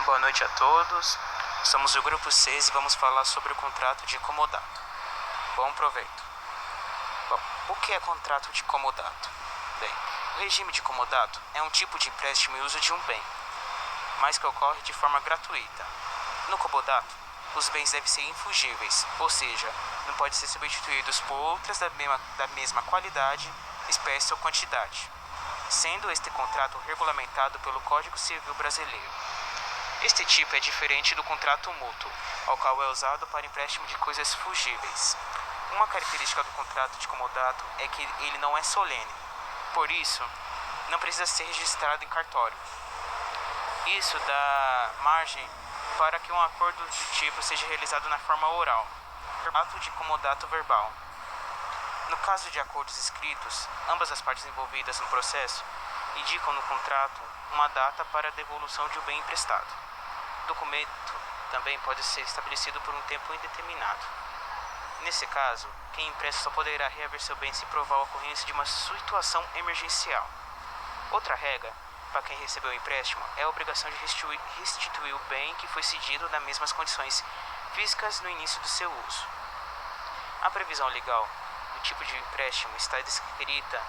Boa noite a todos. Somos o grupo 6 e vamos falar sobre o contrato de comodato. Bom proveito. Bom, o que é contrato de comodato? Bem, o regime de comodato é um tipo de empréstimo e uso de um bem, mas que ocorre de forma gratuita. No comodato, os bens devem ser infungíveis, ou seja, não podem ser substituídos por outras da mesma qualidade, espécie ou quantidade, sendo este contrato regulamentado pelo Código Civil Brasileiro. Este tipo é diferente do contrato mútuo, ao qual é usado para empréstimo de coisas fungíveis. Uma característica do contrato de comodato é que ele não é solene, por isso, não precisa ser registrado em cartório. Isso dá margem para que um acordo do tipo seja realizado na forma oral, contrato de comodato verbal. No caso de acordos escritos, ambas as partes envolvidas no processo indicam no contrato uma data para a devolução de um bem emprestado. O documento também pode ser estabelecido por um tempo indeterminado. Nesse caso, quem empresta só poderá reaver seu bem se provar a ocorrência de uma situação emergencial. Outra regra para quem recebeu o empréstimo é a obrigação de restituir o bem que foi cedido nas mesmas condições físicas no início do seu uso. A previsão legal do tipo de empréstimo está descrita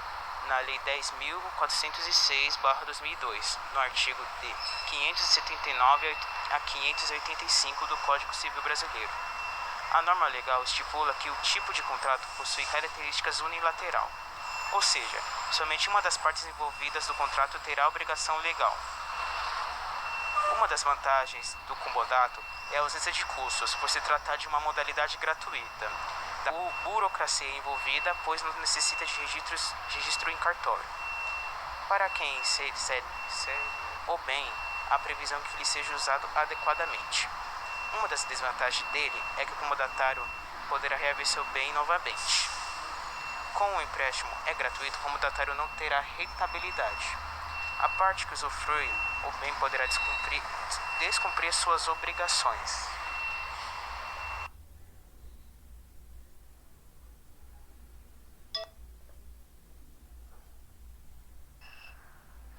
na Lei 10.406/2002, no artigo de 579 a 585 do Código Civil Brasileiro. A norma legal estipula que o tipo de contrato possui características unilateral, ou seja, somente uma das partes envolvidas do contrato terá a obrigação legal. Uma das vantagens do comodato é a ausência de custos, por se tratar de uma modalidade gratuita. Da burocracia envolvida, pois não necessita de registro em cartório. Para quem cede o bem, a previsão que ele seja usado adequadamente. Uma das desvantagens dele é que o comodatário poderá reaver seu bem novamente. Como o empréstimo é gratuito, o comodatário não terá rentabilidade. A parte que usufrui o bem poderá descumprir suas obrigações.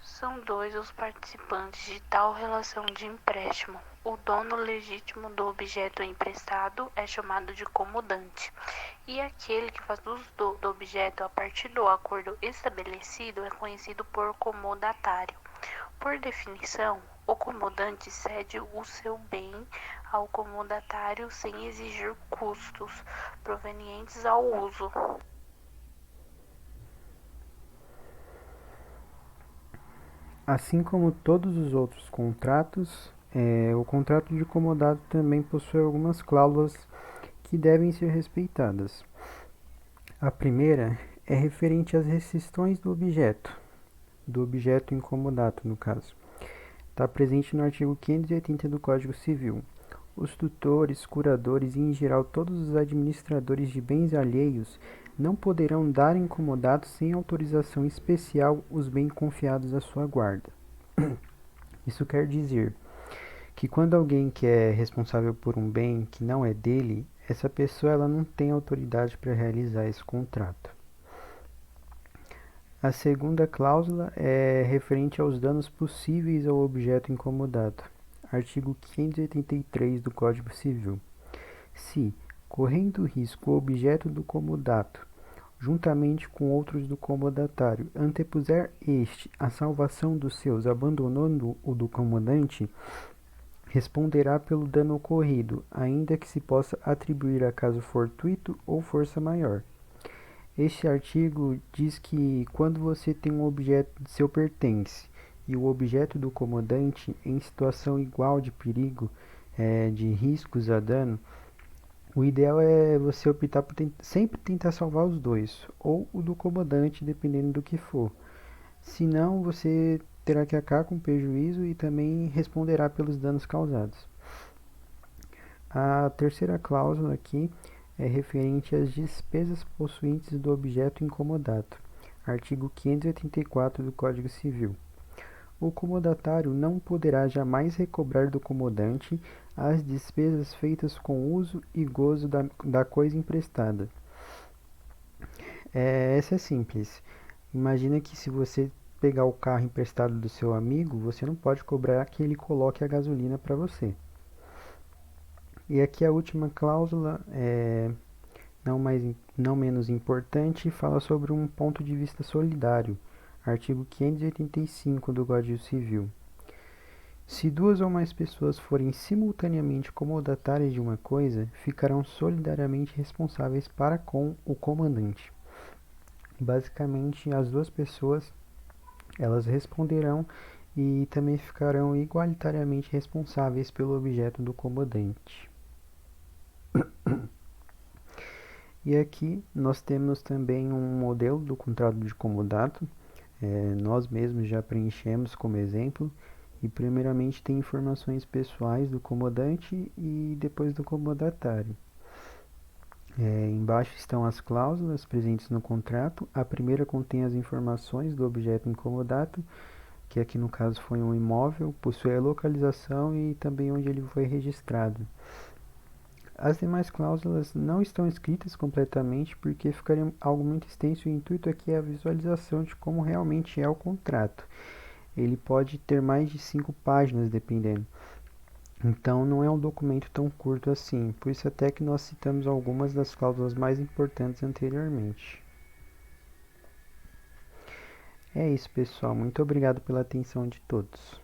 São dois os participantes de tal relação de empréstimo. O dono legítimo do objeto emprestado é chamado de comodante, e aquele que faz uso do objeto a partir do acordo estabelecido é conhecido por comodatário. Por definição, o comodante cede o seu bem ao comodatário sem exigir custos provenientes ao uso. Assim como todos os outros contratos, o contrato de comodato também possui algumas cláusulas que devem ser respeitadas. A primeira é referente às restrições do objeto em comodato, no caso. Está presente no artigo 580 do Código Civil. Os tutores, curadores e, em geral, todos os administradores de bens alheios não poderão dar em comodato sem autorização especial os bens confiados à sua guarda. Isso quer dizer que quando alguém que é responsável por um bem que não é dele, essa pessoa ela não tem autoridade para realizar esse contrato. A segunda cláusula é referente aos danos possíveis ao objeto incomodado. Artigo 583 do Código Civil. Se, correndo risco o objeto do comodato, juntamente com outros do comodatário, antepuser este a salvação dos seus, abandonando o do comodante, responderá pelo dano ocorrido, ainda que se possa atribuir a caso fortuito ou força maior. Este artigo diz que quando você tem um objeto de seu pertence e o objeto do comodante em situação igual de perigo, de riscos a dano, o ideal é você optar por sempre tentar salvar os dois, ou o do comodante, dependendo do que for. Senão, você terá que arcar com prejuízo e também responderá pelos danos causados. A terceira cláusula aqui é referente às despesas possuintes do objeto incomodado. Artigo 584 do Código Civil. O comodatário não poderá jamais recobrar do comodante as despesas feitas com uso e gozo da coisa emprestada. Essa é simples. Imagina que se você pegar o carro emprestado do seu amigo, você não pode cobrar que ele coloque a gasolina para você. E aqui a última cláusula, não menos importante, fala sobre um ponto de vista solidário. Artigo 585 do Código Civil. Se duas ou mais pessoas forem simultaneamente comodatárias de uma coisa, ficarão solidariamente responsáveis para com o comandante. Basicamente, as duas pessoas, elas responderão e também ficarão igualitariamente responsáveis pelo objeto do comandante. E aqui nós temos também um modelo do contrato de comodato. Nós mesmos já preenchemos como exemplo. E primeiramente tem informações pessoais do comodante e depois do comodatário. Embaixo estão as cláusulas presentes no contrato. A primeira contém as informações do objeto incomodato, que aqui no caso foi um imóvel, possui a localização e também onde ele foi registrado. As demais cláusulas não estão escritas completamente porque ficaria algo muito extenso e o intuito aqui é a visualização de como realmente é o contrato. Ele pode ter mais de 5 páginas, dependendo. Então, não é um documento tão curto assim, por isso até que nós citamos algumas das cláusulas mais importantes anteriormente. É isso, pessoal. Muito obrigado pela atenção de todos.